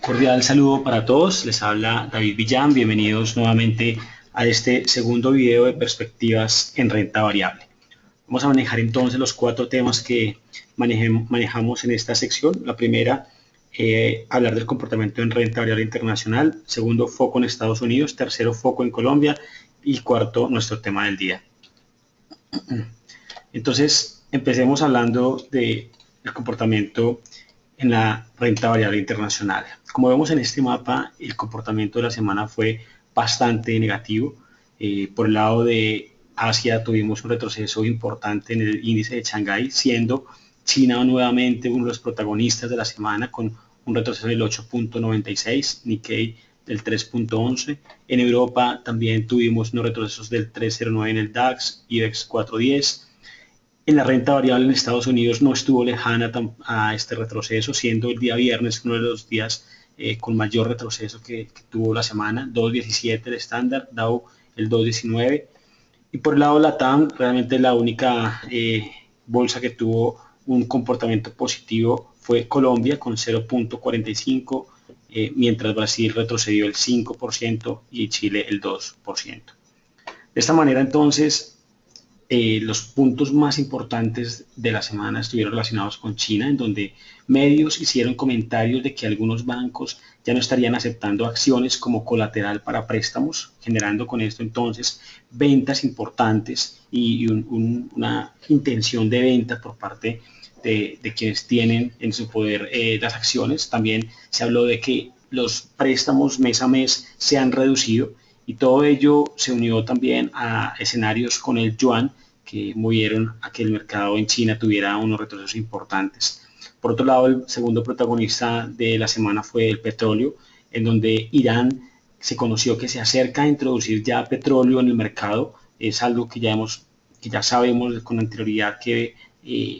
Cordial saludo para todos, les habla David Villán, bienvenidos nuevamente a este segundo video de perspectivas en renta variable. Vamos a manejar entonces los cuatro temas que manejamos en esta sección. La primera, hablar del comportamiento en renta variable internacional. Segundo, foco en Estados Unidos. Tercero, foco en Colombia. Y cuarto, nuestro tema del día. Entonces, empecemos hablando del comportamiento en la renta variable internacional. Como vemos en este mapa, el comportamiento de la semana fue bastante negativo. Por el lado de Asia tuvimos un retroceso importante en el índice de Shanghái, siendo China nuevamente uno de los protagonistas de la semana con un retroceso del 8.96, Nikkei del 3.11. En Europa también tuvimos unos retrocesos del 3.09 en el DAX, IBEX 410. En la renta variable en Estados Unidos no estuvo lejana a este retroceso, siendo el día viernes uno de los días con mayor retroceso que tuvo la semana, 2.17 el estándar, Dow el 2.19. Y por el lado de la TAM, realmente la única bolsa que tuvo un comportamiento positivo fue Colombia con 0.45, mientras Brasil retrocedió el 5% y Chile el 2%. De esta manera entonces los puntos más importantes de la semana estuvieron relacionados con China, en donde medios hicieron comentarios de que algunos bancos ya no estarían aceptando acciones como colateral para préstamos, generando con esto entonces ventas importantes y una intención de venta por parte de quienes tienen en su poder las acciones. También se habló de que los préstamos mes a mes se han reducido y todo ello se unió también a escenarios con el yuan que movieron a que el mercado en China tuviera unos retrocesos importantes. Por otro lado, el segundo protagonista de la semana fue el petróleo, en donde Irán se conoció que se acerca a introducir ya petróleo en el mercado. Es algo que ya sabemos con anterioridad que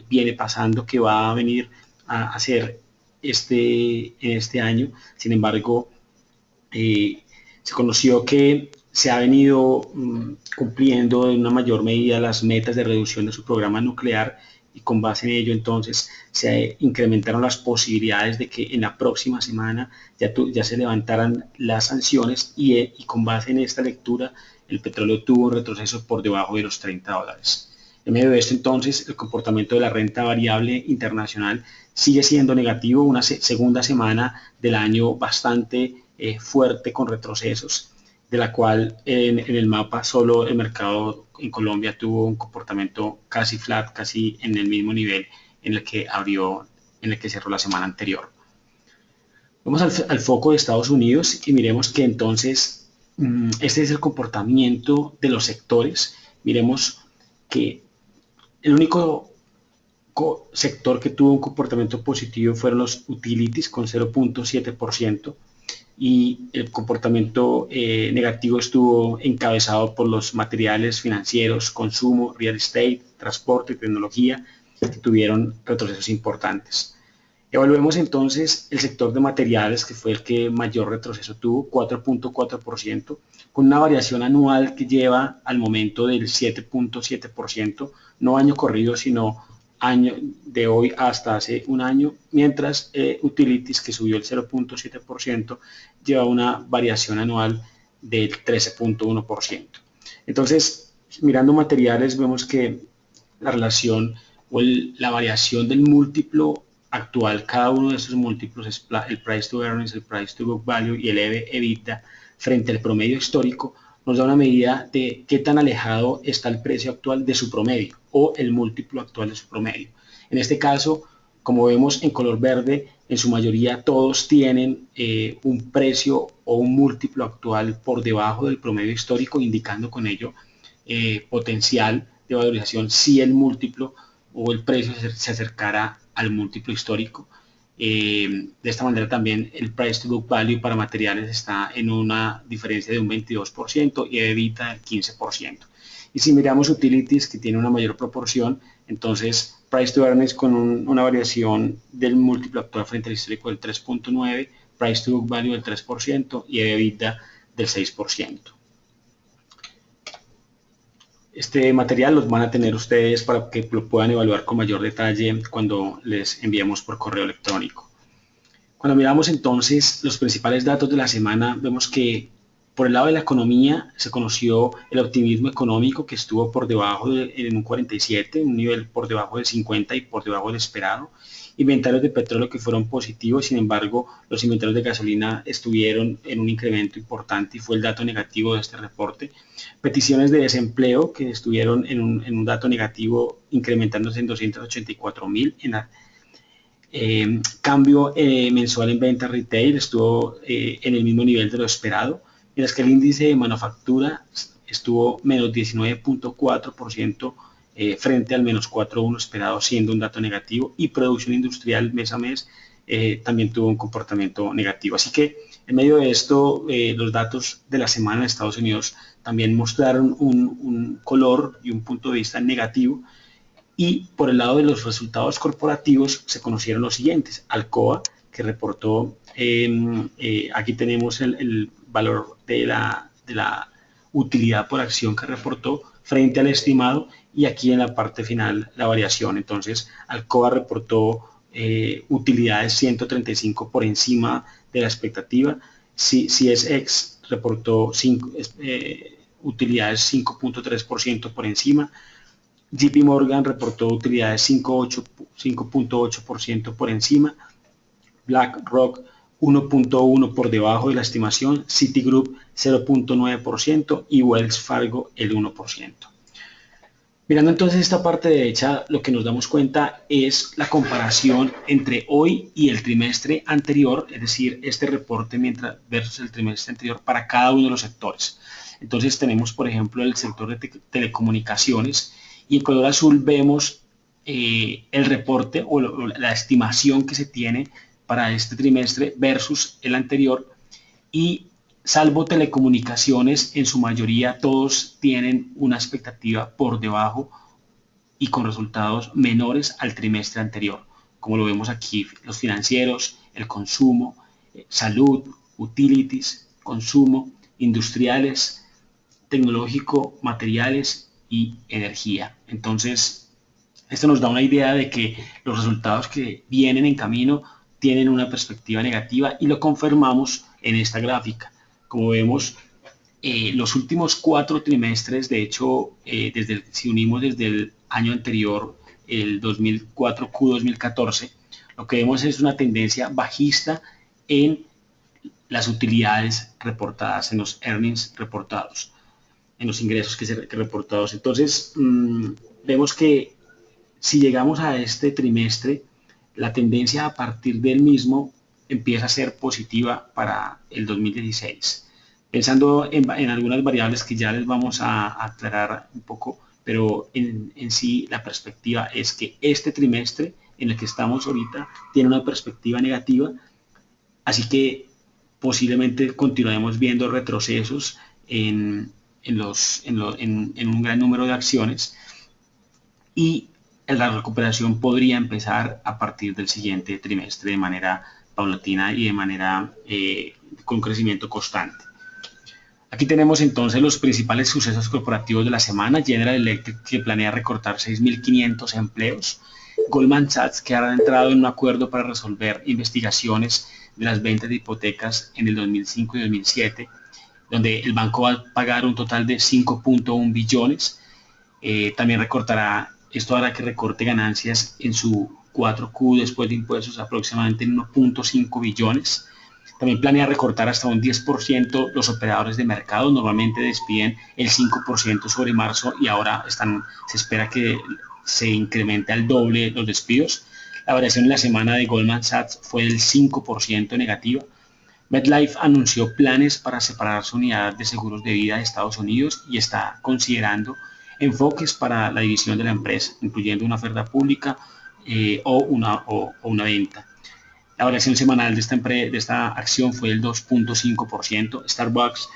viene pasando, que va a venir a hacer en este año. Sin embargo, se conoció que se ha venido cumpliendo en una mayor medida las metas de reducción de su programa nuclear y con base en ello entonces se incrementaron las posibilidades de que en la próxima semana ya se levantaran las sanciones y con base en esta lectura el petróleo tuvo un retroceso por debajo de los $30. En medio de esto entonces el comportamiento de la renta variable internacional sigue siendo negativo, una segunda semana del año bastante fuerte con retrocesos, de la cual en el mapa solo el mercado en Colombia tuvo un comportamiento casi flat, casi en el mismo nivel en el que cerró la semana anterior. Vamos al foco de Estados Unidos y miremos que entonces este es el comportamiento de los sectores. Miremos que el único sector que tuvo un comportamiento positivo fueron los utilities con 0.7%, y el comportamiento negativo estuvo encabezado por los materiales financieros, consumo, real estate, transporte y tecnología, que tuvieron retrocesos importantes. Evaluemos entonces el sector de materiales, que fue el que mayor retroceso tuvo, 4.4%, con una variación anual que lleva al momento del 7.7%, no año corrido, sino año de hoy hasta hace un año, mientras Utilities, que subió el 0.7%, lleva una variación anual del 13.1%. Entonces, mirando materiales, vemos que la relación o la variación del múltiplo actual, cada uno de esos múltiplos es el price to earnings, el price to book value y el EBITDA frente al promedio histórico, nos da una medida de qué tan alejado está el precio actual de su promedio o el múltiplo actual de su promedio. En este caso, como vemos en color verde, en su mayoría todos tienen un precio o un múltiplo actual por debajo del promedio histórico, indicando con ello potencial de valorización si el múltiplo o el precio se acercara al múltiplo histórico. De esta manera también el price to book value para materiales está en una diferencia de un 22% y EBITDA del 15%. Y si miramos utilities, que tiene una mayor proporción, entonces price to earnings con una variación del múltiplo actual frente al histórico del 3.9, price to book value del 3% y EBITDA del 6%. Este material los van a tener ustedes para que lo puedan evaluar con mayor detalle cuando les enviemos por correo electrónico. Cuando miramos entonces los principales datos de la semana, vemos que por el lado de la economía se conoció el optimismo económico que estuvo por debajo en un 47, un nivel por debajo del 50 y por debajo del esperado. Inventarios de petróleo que fueron positivos, sin embargo, los inventarios de gasolina estuvieron en un incremento importante y fue el dato negativo de este reporte. Peticiones de desempleo que estuvieron en un dato negativo, incrementándose en 284.000 cambio mensual en venta retail estuvo en el mismo nivel de lo esperado, mientras que el índice de manufactura estuvo menos 19.4% frente al menos 4.1 esperado, siendo un dato negativo, y producción industrial mes a mes también tuvo un comportamiento negativo. Así que en medio de esto, los datos de la semana de Estados Unidos también mostraron un color y un punto de vista negativo. Y por el lado de los resultados corporativos se conocieron los siguientes. Alcoa, que reportó, aquí tenemos el valor de la utilidad por acción que reportó frente al estimado, y aquí en la parte final la variación. Entonces, Alcoa reportó utilidades 135 por encima de la expectativa. CSX reportó utilidades 5.3% por encima. JP Morgan reportó utilidades 5.8% por encima, BlackRock 1.1% por debajo de la estimación, Citigroup 0.9% y Wells Fargo el 1%. Mirando entonces esta parte derecha, lo que nos damos cuenta es la comparación entre hoy y el trimestre anterior, es decir, este reporte versus el trimestre anterior para cada uno de los sectores. Entonces tenemos, por ejemplo, el sector de telecomunicaciones, y en color azul vemos el reporte o la estimación que se tiene para este trimestre versus el anterior, y salvo telecomunicaciones, en su mayoría todos tienen una expectativa por debajo y con resultados menores al trimestre anterior, como lo vemos aquí: los financieros, el consumo, salud, utilities, consumo, industriales, tecnológico, materiales y energía. Entonces, esto nos da una idea de que los resultados que vienen en camino tienen una perspectiva negativa, y lo confirmamos en esta gráfica. Como vemos, los últimos 4 trimestres, de hecho, si unimos desde el año anterior, el 2004 Q2014, lo que vemos es una tendencia bajista en las utilidades reportadas, en los earnings reportados, en los ingresos que reportados. Entonces, vemos que si llegamos a este trimestre, la tendencia a partir del mismo empieza a ser positiva para el 2016. Pensando en algunas variables que ya les vamos a aclarar un poco, pero en sí la perspectiva es que este trimestre en el que estamos ahorita tiene una perspectiva negativa, así que posiblemente continuaremos viendo retrocesos en un gran número de acciones, y la recuperación podría empezar a partir del siguiente trimestre de manera paulatina y de manera con crecimiento constante. Aquí tenemos entonces los principales sucesos corporativos de la semana. General Electric, que planea recortar 6.500 empleos. Goldman Sachs, que ha entrado en un acuerdo para resolver investigaciones de las ventas de hipotecas en el 2005 y 2007, donde el banco va a pagar un total de 5.1 billones. También recortará, esto hará que recorte ganancias en su 4Q después de impuestos aproximadamente en 1.5 billones. También planea recortar hasta un 10% los operadores de mercado. Normalmente despiden el 5% sobre marzo, y ahora se espera que se incremente al doble los despidos. La variación en la semana de Goldman Sachs fue del 5% negativa. MetLife anunció planes para separar su unidad de seguros de vida de Estados Unidos y está considerando enfoques para la división de la empresa, incluyendo una oferta pública o una venta. La variación semanal de esta acción fue del 2.5%. Starbucks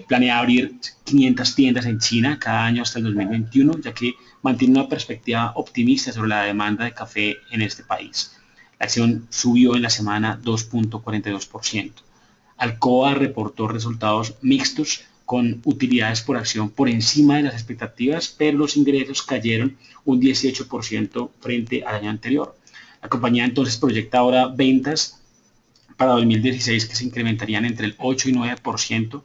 planea abrir 500 tiendas en China cada año hasta el 2021, ya que mantiene una perspectiva optimista sobre la demanda de café en este país. La acción subió en la semana 2.42%. Alcoa reportó resultados mixtos, con utilidades por acción por encima de las expectativas, pero los ingresos cayeron un 18% frente al año anterior. La compañía entonces proyecta ahora ventas para 2016 que se incrementarían entre el 8 y 9%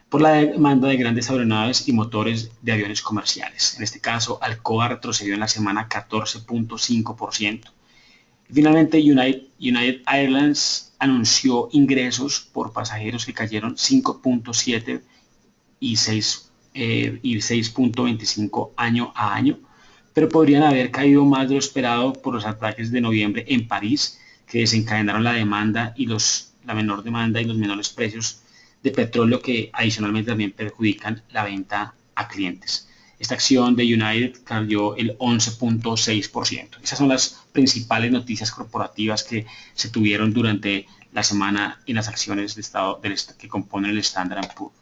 por la demanda de grandes aeronaves y motores de aviones comerciales. En este caso, Alcoa retrocedió en la semana 14.5%. Finalmente, United Airlines anunció ingresos por pasajeros que cayeron 5.7 y 6.25 año a año, pero podrían haber caído más de lo esperado por los ataques de noviembre en París, que desencadenaron la menor demanda y los menores precios de petróleo, que adicionalmente también perjudican la venta a clientes. Esta acción de United cayó el 11.6%. Esas son las principales noticias corporativas que se tuvieron durante la semana en las acciones de estado que componen el Standard & Poor's.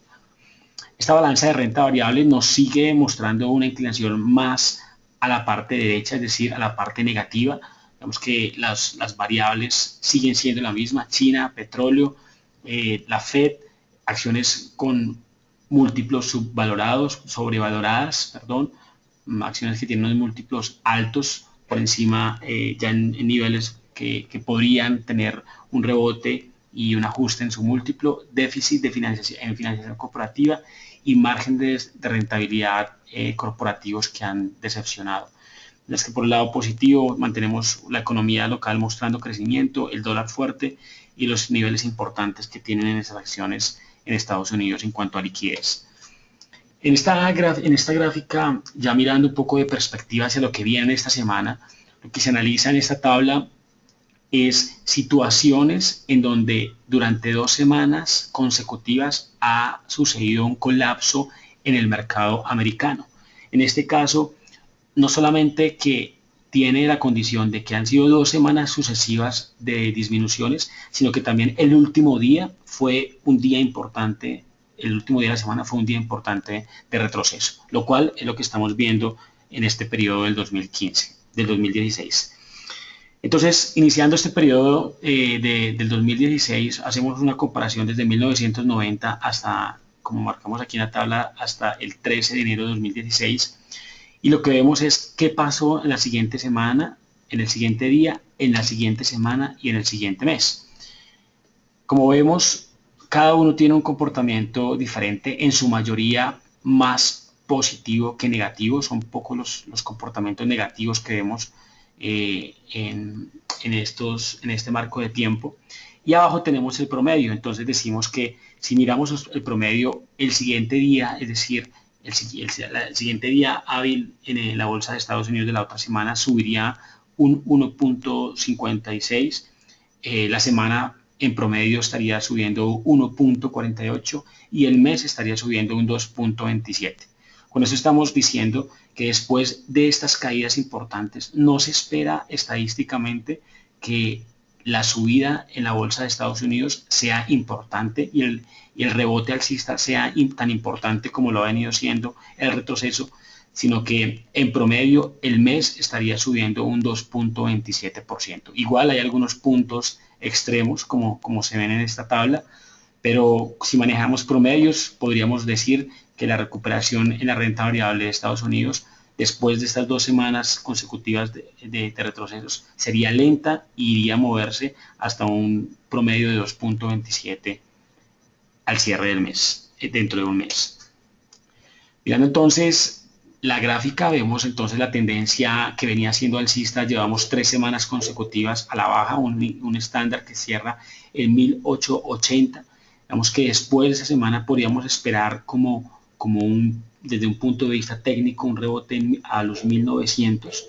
Esta balanza de renta variable nos sigue mostrando una inclinación más a la parte derecha, es decir, a la parte negativa. Vemos que las variables siguen siendo la misma: China, petróleo, la Fed, acciones con múltiplos sobrevaloradas, acciones que tienen unos múltiplos altos por encima, ya en niveles que podrían tener un rebote y un ajuste en su múltiplo, déficit de financiación corporativa y márgenes de rentabilidad corporativos que han decepcionado. Es que por el lado positivo mantenemos la economía local mostrando crecimiento, el dólar fuerte y los niveles importantes que tienen en esas acciones en Estados Unidos en cuanto a liquidez. En esta gráfica, ya mirando un poco de perspectiva hacia lo que viene esta semana, lo que se analiza en esta tabla es situaciones en donde durante 2 semanas consecutivas ha sucedido un colapso en el mercado americano. En este caso, no solamente que tiene la condición de que han sido 2 semanas sucesivas de disminuciones, sino que también el último día fue un día importante, el último día de la semana fue un día importante de retroceso, lo cual es lo que estamos viendo en este periodo del 2016. Entonces, iniciando este periodo del 2016, hacemos una comparación desde 1990 hasta, como marcamos aquí en la tabla, hasta el 13 de enero de 2016. Y lo que vemos es qué pasó en la siguiente semana, en el siguiente día, en la siguiente semana y en el siguiente mes. Como vemos, cada uno tiene un comportamiento diferente, en su mayoría más positivo que negativo. Son pocos los comportamientos negativos que vemos en este marco de tiempo. Y abajo tenemos el promedio. Entonces decimos que si miramos el promedio, el siguiente día, es decir, el siguiente día hábil en la bolsa de Estados Unidos de la otra semana, subiría un 1.56. La semana en promedio estaría subiendo 1.48 y el mes estaría subiendo un 2.27. Con eso estamos diciendo que después de estas caídas importantes no se espera estadísticamente que la subida en la bolsa de Estados Unidos sea importante y el rebote alcista sea tan importante como lo ha venido siendo el retroceso, sino que en promedio el mes estaría subiendo un 2.27%. Igual hay algunos puntos extremos como se ven en esta tabla, pero si manejamos promedios podríamos decir que la recuperación en la renta variable de Estados Unidos después de estas 2 semanas consecutivas de retrocesos sería lenta e iría a moverse hasta un promedio de 2.27 al cierre del mes, dentro de un mes. Mirando entonces la gráfica, vemos entonces la tendencia que venía siendo alcista. Llevamos 3 semanas consecutivas a la baja, un estándar que cierra en 1880. Digamos que después de esa semana podríamos esperar desde un punto de vista técnico un rebote a los 1900,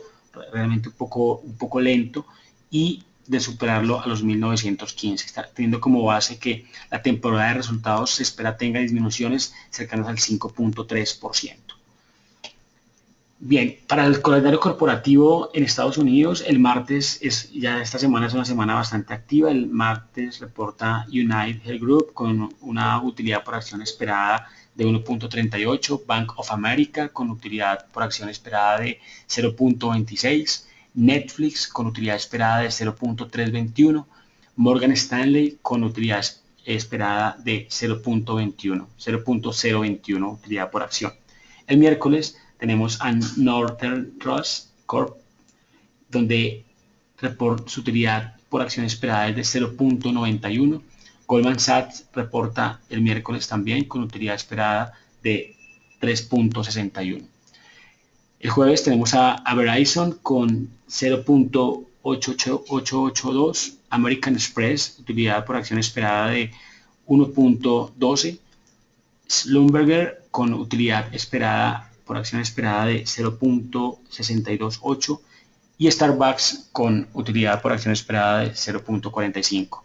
realmente un poco lento, y de superarlo a los 1915. Está teniendo como base que la temporada de resultados se espera tenga disminuciones cercanas al 5.3%. Bien, para el calendario corporativo en Estados Unidos, el martes ya esta semana es una semana bastante activa. El martes reporta United Health Group con una utilidad por acción esperada de 1.38, Bank of America con utilidad por acción esperada de 0.26, Netflix con utilidad esperada de 0.321, Morgan Stanley con utilidad esperada de 0.021 utilidad por acción. El miércoles tenemos a Northern Trust Corp, donde su utilidad por acción esperada es de 0.91. Goldman Sachs reporta el miércoles también con utilidad esperada de 3.61. El jueves tenemos a Verizon con 0.882, American Express, utilidad por acción esperada de 1.12, Schlumberger con utilidad esperada por acción esperada de 0.628 y Starbucks con utilidad por acción esperada de 0.45.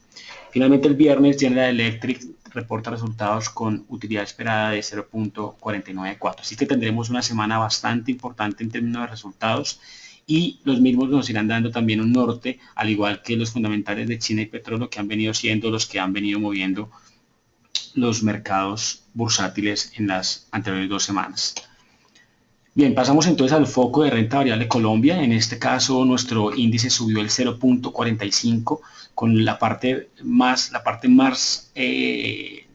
Finalmente el viernes General Electric reporta resultados con utilidad esperada de 0.494. Así que tendremos una semana bastante importante en términos de resultados y los mismos nos irán dando también un norte, al igual que los fundamentales de China y petróleo, que han venido siendo los que han venido moviendo los mercados bursátiles en las anteriores 2 semanas. Bien, pasamos entonces al foco de renta variable Colombia. En este caso, nuestro índice subió el 0.45 con la parte más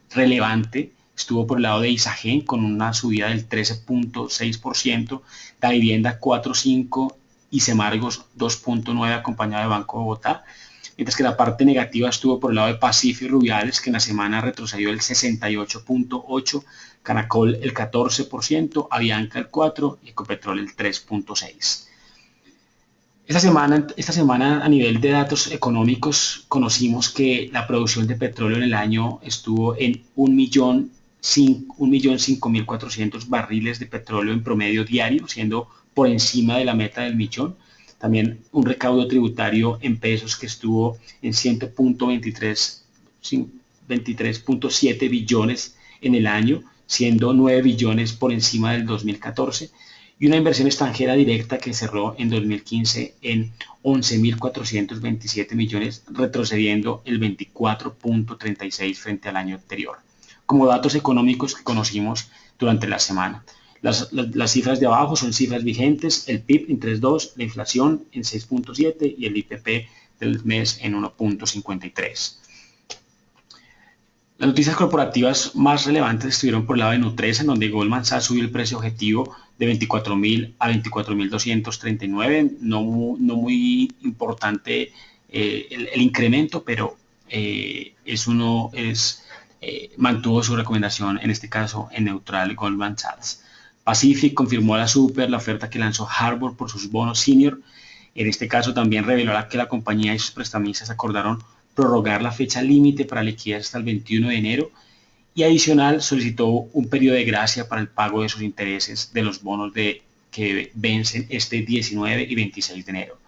relevante. Estuvo por el lado de Isagen con una subida del 13.6%, Da Vivienda 4.5 y Semargos 2.9 acompañado de Banco de Bogotá. Mientras que la parte negativa estuvo por el lado de Pacífico y Rubiales, que en la semana retrocedió el 68.8%, Canacol el 14%, Avianca el 4% y Ecopetrol el 3.6%. Esta semana a nivel de datos económicos conocimos que la producción de petróleo en el año estuvo en 1.005.400 barriles de petróleo en promedio diario, siendo por encima de la meta del millón. También un recaudo tributario en pesos que estuvo en 100.23.7 billones en el año, siendo 9 billones por encima del 2014, y una inversión extranjera directa que cerró en 2015 en 11.427 millones, retrocediendo el 24.36 frente al año anterior. Como datos económicos que conocimos durante la semana. Las cifras de abajo son cifras vigentes, el PIB en 3.2, la inflación en 6.7 y el IPP del mes en 1.53. Las noticias corporativas más relevantes estuvieron por el lado de Nutresa, en donde Goldman Sachs subió el precio objetivo de 24.000 a 24.239, no muy importante el incremento, pero mantuvo su recomendación, en este caso en neutral Goldman Sachs. Pacific confirmó a la Super la oferta que lanzó Harbor por sus bonos senior. En este caso también reveló que la compañía y sus prestamistas acordaron prorrogar la fecha límite para liquidez hasta el 21 de enero y adicional solicitó un periodo de gracia para el pago de sus intereses de los bonos que vencen este 19 y 26 de enero.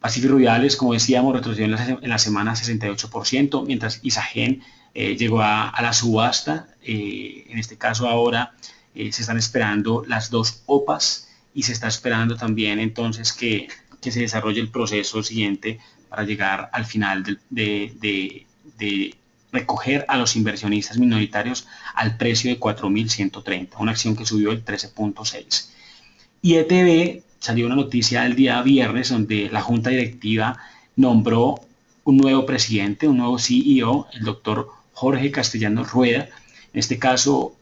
Pacífico Rubiales, como decíamos, retrocedió en la semana 68%, mientras Isagen llegó a la subasta. En este caso ahora se están esperando las 2 OPAs y se está esperando también entonces que se desarrolle el proceso siguiente para llegar al final de recoger a los inversionistas minoritarios al precio de 4.130, una acción que subió el 13.6. Y ETB salió una noticia el día viernes donde la junta directiva nombró un nuevo presidente, un nuevo CEO, el doctor Jorge Castellanos Rueda. En este caso,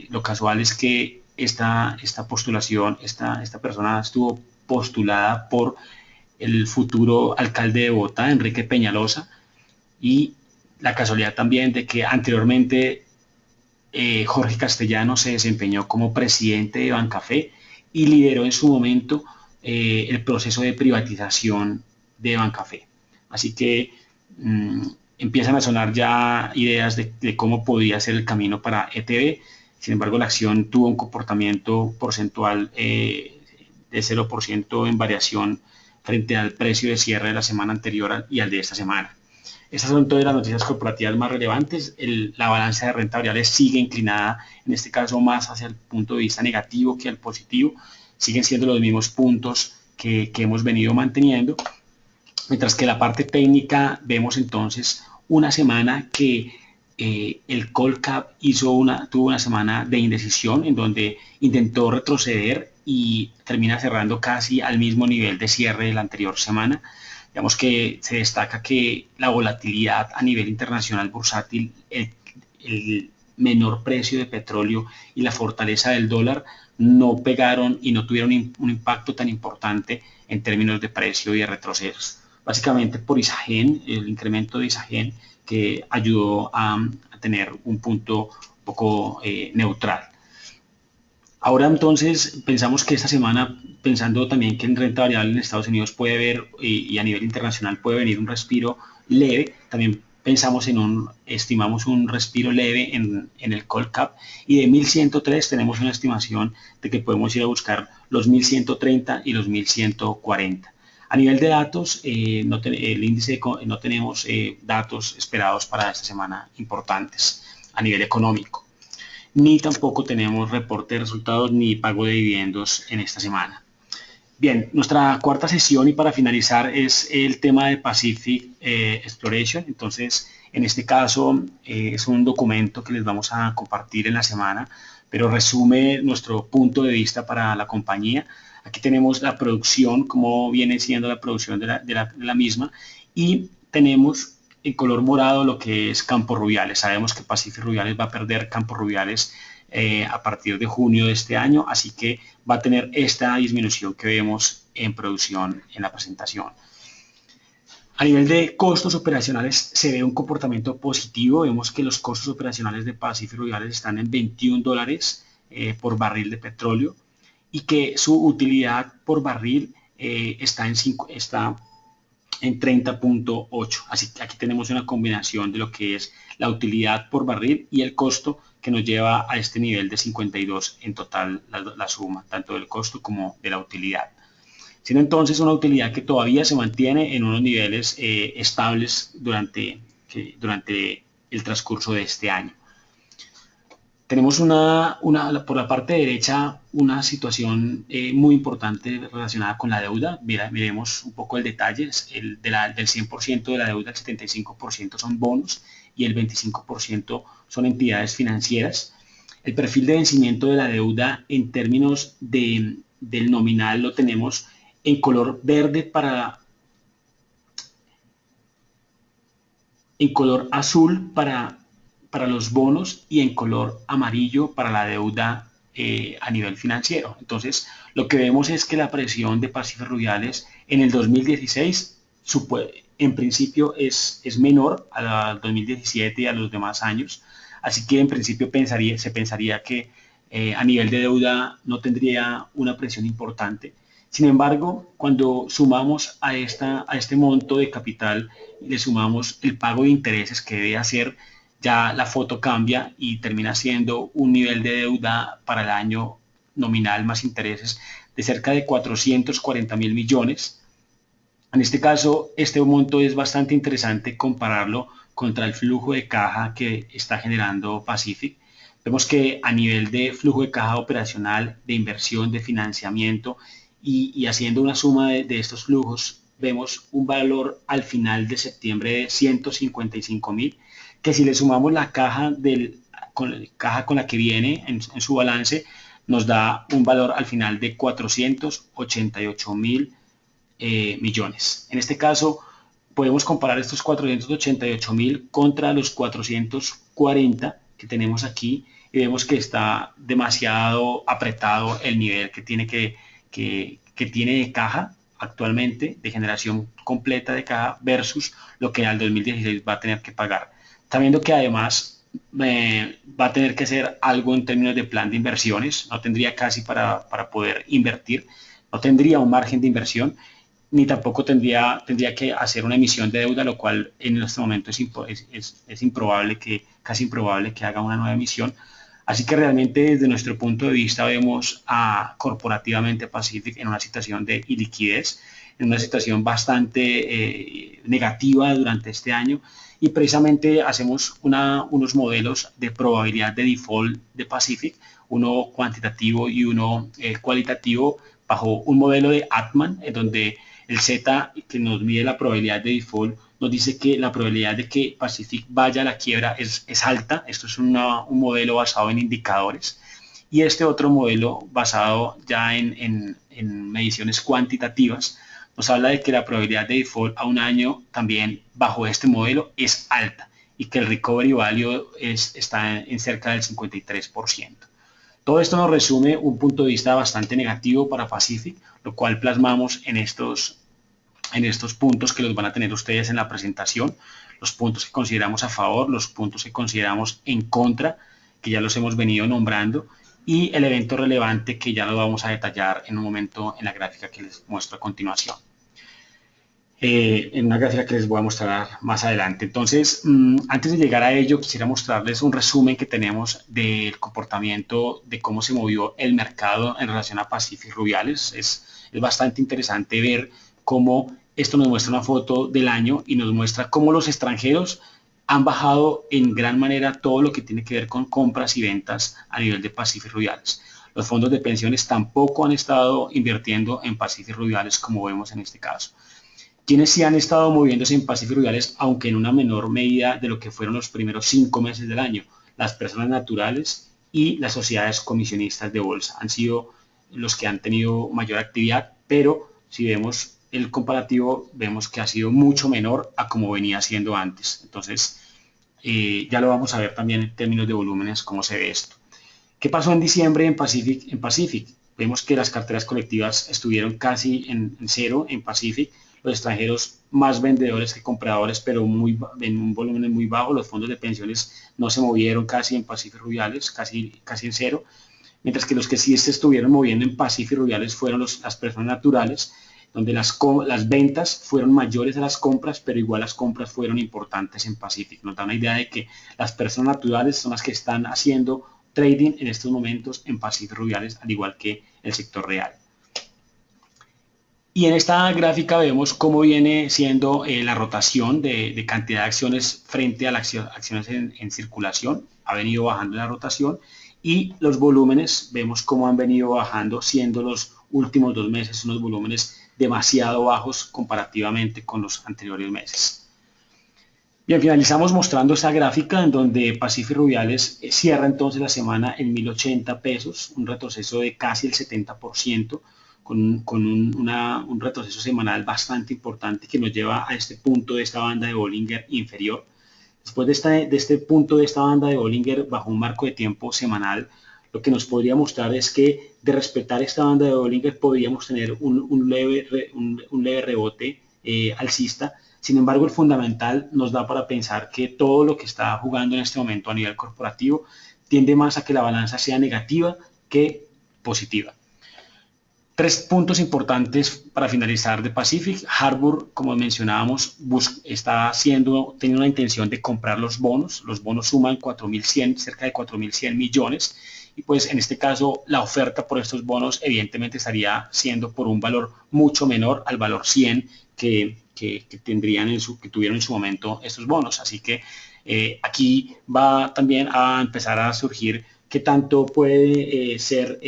lo casual es que esta postulación, esta persona estuvo postulada por el futuro alcalde de Bogotá, Enrique Peñalosa, y la casualidad también de que anteriormente Jorge Castellanos se desempeñó como presidente de Bancafé y lideró en su momento el proceso de privatización de Bancafé. Así que empiezan a sonar ya ideas de cómo podía ser el camino para ETB. Sin embargo, la acción tuvo un comportamiento porcentual de 0% en variación frente al precio de cierre de la semana anterior y al de esta semana. Estas son todas las noticias corporativas más relevantes. La balanza de renta variable sigue inclinada, en este caso más hacia el punto de vista negativo que al positivo. Siguen siendo los mismos puntos que hemos venido manteniendo. Mientras que la parte técnica vemos entonces una semana que el Colcap tuvo una semana de indecisión en donde intentó retroceder y termina cerrando casi al mismo nivel de cierre de la anterior semana. Digamos que se destaca que la volatilidad a nivel internacional bursátil, el menor precio de petróleo y la fortaleza del dólar no pegaron y no tuvieron un impacto tan importante en términos de precio y de retrocesos. Básicamente por Isagen, el incremento de Isagen que ayudó a tener un punto un poco neutral. Ahora entonces pensamos que esta semana, pensando también que en renta variable en Estados Unidos puede haber y a nivel internacional puede venir un respiro leve, también pensamos estimamos un respiro leve en el call cap y de 1103 tenemos una estimación de que podemos ir a buscar los 1130 y los 1140. A nivel de datos, el índice no tenemos datos esperados para esta semana importantes a nivel económico, ni tampoco tenemos reporte de resultados ni pago de dividendos en esta semana. Bien, nuestra cuarta sesión y para finalizar es el tema de Pacific Exploration. Entonces, en este caso es un documento que les vamos a compartir en la semana, pero resume nuestro punto de vista para la compañía. Aquí tenemos la producción, cómo viene siendo la producción de la misma, y tenemos en color morado lo que es Campos Rubiales. Sabemos que Pacific Rubiales va a perder Campos Rubiales a partir de junio de este año, así que va a tener esta disminución que vemos en producción en la presentación. A nivel de costos operacionales se ve un comportamiento positivo. Vemos que los costos operacionales de Pacific Rubiales están en $21 por barril de petróleo y que su utilidad por barril está en 30.8. Así que aquí tenemos una combinación de lo que es la utilidad por barril y el costo que nos lleva a este nivel de 52 en total la suma, tanto del costo como de la utilidad. Siendo entonces una utilidad que todavía se mantiene en unos niveles estables durante el transcurso de este año. Tenemos por la parte derecha una situación muy importante relacionada con la deuda. Miremos un poco el detalle. Del 100% de la deuda, el 75% son bonos y el 25% son entidades financieras. El perfil de vencimiento de la deuda en términos del nominal lo tenemos en color verde en color azul para los bonos y en color amarillo para la deuda a nivel financiero. Entonces, lo que vemos es que la presión de Pacific Rubiales en el 2016 en principio es menor al 2017 y a los demás años. Así que en principio se pensaría que a nivel de deuda no tendría una presión importante. Sin embargo, cuando sumamos a este monto de capital, le sumamos el pago de intereses que debe hacer, ya la foto cambia y termina siendo un nivel de deuda para el año nominal más intereses de cerca de 440.000 millones. En este caso, este monto es bastante interesante compararlo contra el flujo de caja que está generando Pacific. Vemos que a nivel de flujo de caja operacional, de inversión, de financiamiento y haciendo una suma de estos flujos, vemos un valor al final de septiembre de 155.000, que si le sumamos la caja con la que viene en su balance, nos da un valor al final de 488.000 millones. En este caso, podemos comparar estos 488.000 contra los 440 que tenemos aquí y vemos que está demasiado apretado el nivel que tiene de caja actualmente, de generación completa de caja versus lo que al 2016 va a tener que pagar. Está viendo que además va a tener que hacer algo en términos de plan de inversiones, no tendría casi para poder invertir, no tendría un margen de inversión, ni tampoco tendría que hacer una emisión de deuda, lo cual en este momento es improbable casi improbable que haga una nueva emisión. Así que realmente desde nuestro punto de vista vemos corporativamente Pacific en una situación de iliquidez, en una situación bastante negativa durante este año y precisamente hacemos unos modelos de probabilidad de default de Pacific, uno cuantitativo y uno cualitativo bajo un modelo de Altman, en donde el Z que nos mide la probabilidad de default nos dice que la probabilidad de que Pacific vaya a la quiebra es alta. Esto es un modelo basado en indicadores. Y este otro modelo basado ya en mediciones cuantitativas nos habla de que la probabilidad de default a un año también bajo este modelo es alta y que el recovery value está en cerca del 53%. Todo esto nos resume un punto de vista bastante negativo para Pacific, lo cual plasmamos en estos puntos que los van a tener ustedes en la presentación, los puntos que consideramos a favor, los puntos que consideramos en contra, que ya los hemos venido nombrando, y el evento relevante que ya lo vamos a detallar en un momento en la gráfica que les muestro a continuación. En una gráfica que les voy a mostrar más adelante. Entonces, antes de llegar a ello, quisiera mostrarles un resumen que tenemos del comportamiento de cómo se movió el mercado en relación a Pacific Rubiales. Es bastante interesante ver cómo esto nos muestra una foto del año y nos muestra cómo los extranjeros han bajado en gran manera todo lo que tiene que ver con compras y ventas a nivel de Pacific Rubiales. Los fondos de pensiones tampoco han estado invirtiendo en Pacific Rubiales como vemos en este caso. Quienes sí han estado moviéndose en Pacific Rubiales, aunque en una menor medida de lo que fueron los primeros 5 meses del año. Las personas naturales y las sociedades comisionistas de bolsa han sido los que han tenido mayor actividad, pero si vemos el comparativo, vemos que ha sido mucho menor a como venía siendo antes. Entonces, ya lo vamos a ver también en términos de volúmenes, cómo se ve esto. ¿Qué pasó en diciembre en Pacific? Vemos que las carteras colectivas estuvieron casi en cero en Pacific. Los extranjeros más vendedores que compradores, pero en un volumen muy bajo. Los fondos de pensiones no se movieron casi en Pacific Rubiales, casi en cero, mientras que los que sí se estuvieron moviendo en Pacific Rubiales fueron las personas naturales, donde las ventas fueron mayores a las compras, pero igual las compras fueron importantes en Pacific. Nos da una idea de que las personas naturales son las que están haciendo trading en estos momentos en Pacific Rubiales, al igual que el sector real. Y en esta gráfica vemos cómo viene siendo la rotación de cantidad de acciones frente a las acciones en circulación. Ha venido bajando la rotación y los volúmenes, vemos cómo han venido bajando, siendo los últimos 2 meses unos volúmenes demasiado bajos comparativamente con los anteriores meses. Bien, finalizamos mostrando esta gráfica en donde Pacific Rubiales cierra entonces la semana en 1080 pesos, un retroceso de casi el 70%. Con un retroceso semanal bastante importante que nos lleva a este punto de esta banda de Bollinger inferior. Después de este punto de esta banda de Bollinger bajo un marco de tiempo semanal, lo que nos podría mostrar es que de respetar esta banda de Bollinger podríamos tener un leve rebote alcista. Sin embargo, el fundamental nos da para pensar que todo lo que está jugando en este momento a nivel corporativo tiende más a que la balanza sea negativa que positiva. 3 puntos importantes para finalizar de Pacific. Harbour, como mencionábamos, está teniendo una intención de comprar los bonos. Los bonos suman 4.100, cerca de 4.100 millones. Y pues en este caso la oferta por estos bonos evidentemente estaría siendo por un valor mucho menor al valor 100 que tuvieron en su momento estos bonos. Así que aquí va también a empezar a surgir qué tanto puede ser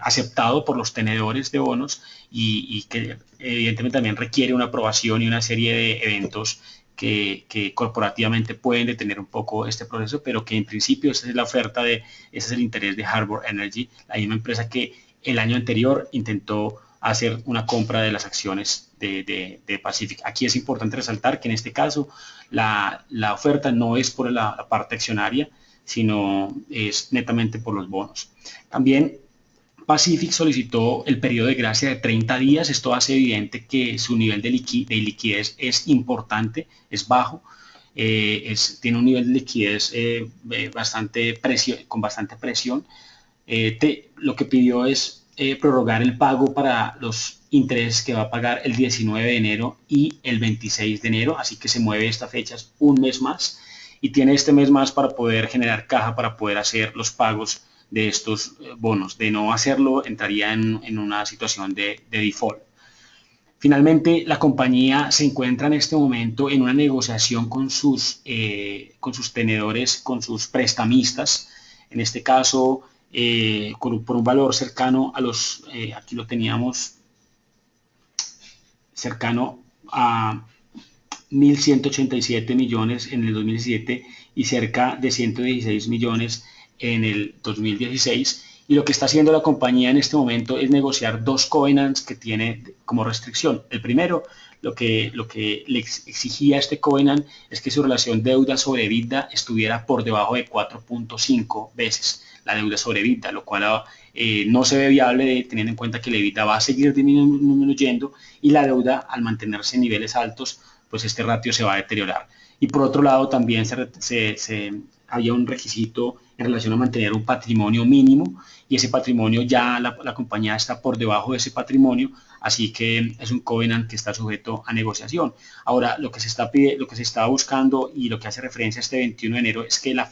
aceptado por los tenedores de bonos y que evidentemente también requiere una aprobación y una serie de eventos que corporativamente pueden detener un poco este proceso, pero que en principio esa es la oferta, ese es el interés de Harbour Energy, la misma empresa que el año anterior intentó hacer una compra de las acciones de Pacific. Aquí es importante resaltar que en este caso la oferta no es por la parte accionaria, sino es netamente por los bonos. También Pacific solicitó el periodo de gracia de 30 días. Esto hace evidente que su nivel de liquidez es importante, es bajo. Tiene un nivel de liquidez con bastante presión. Lo que pidió es prorrogar el pago para los intereses que va a pagar el 19 de enero y el 26 de enero, así que se mueve estas fechas un mes más y tiene este mes más para poder generar caja para poder hacer los pagos de estos bonos. De no hacerlo, entraría en una situación de default. Finalmente, la compañía se encuentra en este momento en una negociación con sus tenedores, con sus prestamistas. En este caso, por un valor cercano a aquí lo teníamos, cercano a 1.187 millones en el 2017 y cerca de 116 millones en el 2016, y lo que está haciendo la compañía en este momento es negociar 2 covenants que tiene como restricción. El primero, lo que le exigía este covenant es que su relación deuda sobre EBITDA estuviera por debajo de 4.5 veces. la deuda sobre EBITDA, lo cual no se ve viable teniendo en cuenta que el EBITDA va a seguir disminuyendo y la deuda, al mantenerse en niveles altos, pues este ratio se va a deteriorar. Y por otro lado, también había un requisito en relación a mantener un patrimonio mínimo, y ese patrimonio ya la compañía está por debajo de ese patrimonio, así que es un covenant que está sujeto a negociación. Ahora, lo que se está buscando y lo que hace referencia a este 21 de enero es que una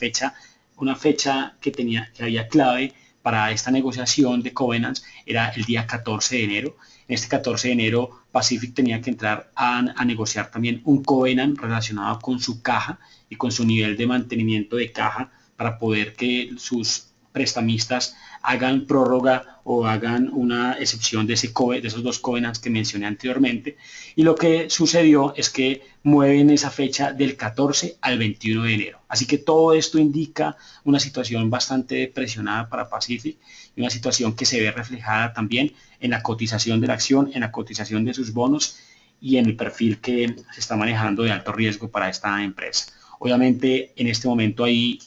fecha que había clave para esta negociación de covenants era el día 14 de enero. En este 14 de enero, Pacific tenía que entrar a negociar también un covenant relacionado con su caja y con su nivel de mantenimiento de caja para poder que sus prestamistas hagan prórroga o hagan una excepción de esos dos covenants que mencioné anteriormente. Y lo que sucedió es que mueven esa fecha del 14 al 21 de enero. Así que todo esto indica una situación bastante presionada para Pacific y una situación que se ve reflejada también en la cotización de la acción, en la cotización de sus bonos y en el perfil que se está manejando de alto riesgo para esta empresa. Obviamente, en este momento hay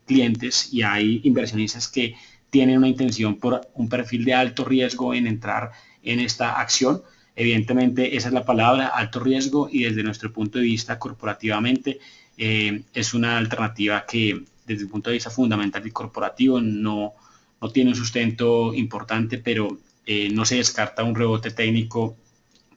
clientes y hay inversionistas que tienen una intención por un perfil de alto riesgo en entrar en esta acción. Evidentemente, esa es la palabra, alto riesgo, y desde nuestro punto de vista corporativamente es una alternativa que desde el punto de vista fundamental y corporativo no tiene un sustento importante, pero no se descarta un rebote técnico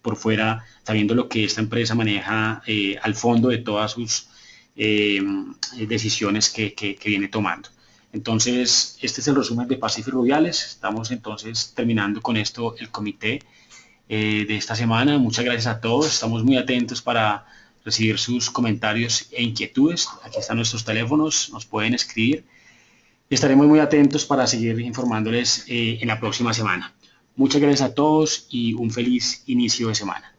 por fuera, sabiendo lo que esta empresa maneja al fondo de todas sus decisiones que viene tomando. Entonces, este es el resumen de Pacific Rubiales. Estamos entonces terminando con esto el comité de esta semana. Muchas gracias a todos. Estamos muy atentos para recibir sus comentarios e inquietudes. Aquí están nuestros teléfonos, nos pueden escribir. Estaremos muy atentos para seguir informándoles en la próxima semana. Muchas gracias a todos y un feliz inicio de semana.